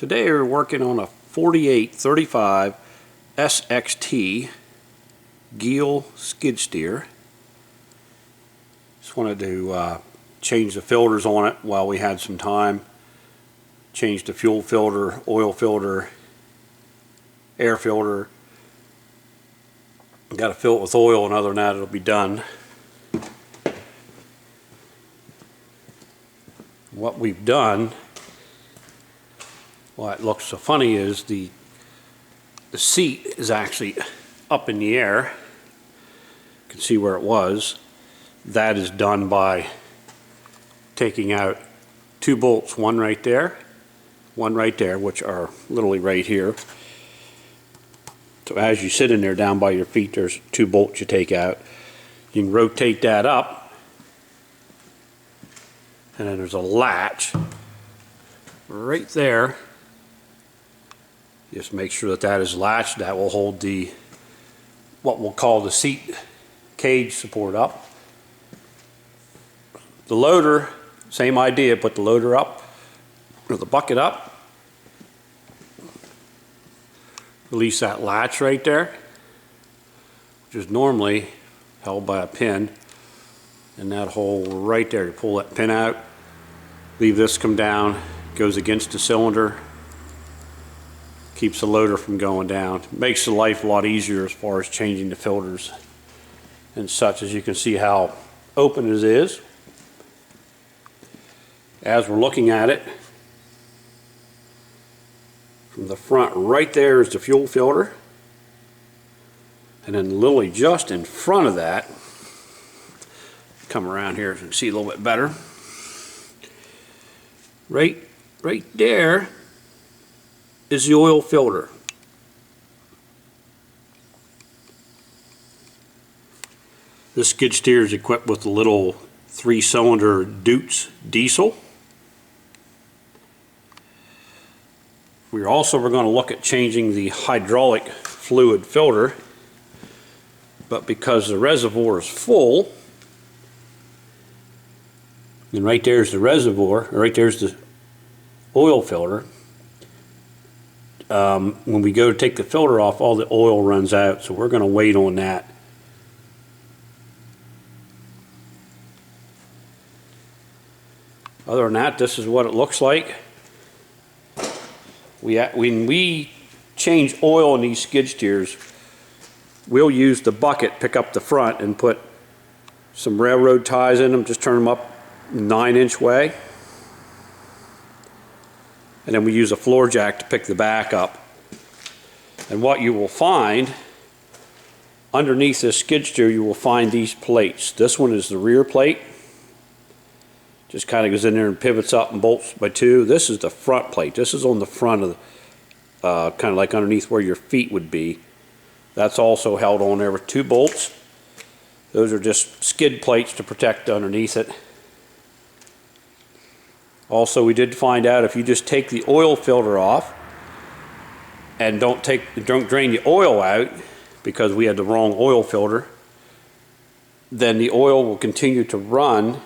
Today we're working on a 4835 SXT Gehl skid steer. Just wanted to change the filters on it while we had some time. Change the fuel filter, oil filter, air filter. Got to fill it with oil, and other than that it'll be done. What we've done, why it looks so funny, is the seat is actually up in the air. You can see where it was. That is done by taking out two bolts, one right there, which are literally right here. So as you sit in there down by your feet, there's two bolts you take out. You can rotate that up, and then there's a latch right there. Just make sure that that is latched. That will hold the, what we'll call the seat cage support up. The loader, same idea, put the loader up, or the bucket up. Release that latch right there, which is normally held by a pin. And that hole right there, you pull that pin out, leave this come down, goes against the cylinder, keeps the loader from going down. Makes the life a lot easier as far as changing the filters and such. As you can see how open it is. As we're looking at it, from the front right there is the fuel filter, and then literally just in front of that, come around here so you can see a little bit better, right there is the oil filter. This skid steer is equipped with a little 3-cylinder Deutz diesel. We're going to look at changing the hydraulic fluid filter, but because the reservoir is full, and right there's the reservoir, right there's the oil filter, when we go to take the filter off, all the oil runs out, so we're going to wait on that. Other than that, this is what it looks like. When we change oil in these skid steers, we'll use the bucket, pick up the front, and put some railroad ties in them, just turn them up 9-inch way. And then we use a floor jack to pick the back up. And what you will find underneath this skid steer, you will find these plates. This one is the rear plate. Just kind of goes in there and pivots up and bolts by two. This is the front plate. This is on the front of the, kind of like underneath where your feet would be. That's also held on there with two bolts. Those are just skid plates to protect underneath it. Also, we did find out if you just take the oil filter off and don't drain the oil out, because we had the wrong oil filter, then the oil will continue to run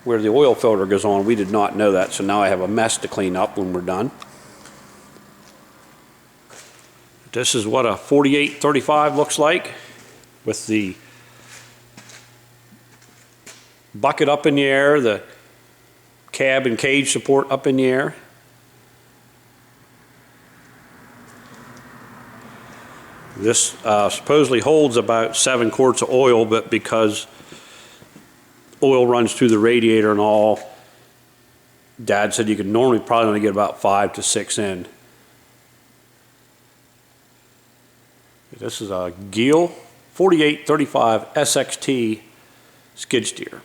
where the oil filter goes on. We did not know that, so now I have a mess to clean up when we're done. This is what a 4835 looks like, with the bucket up in the air, the cab and cage support up in the air. This supposedly holds about 7 quarts of oil, but because oil runs through the radiator and all, Dad said you could normally probably only get about 5 to 6 in. This is a Gehl 4835 SXT skid steer.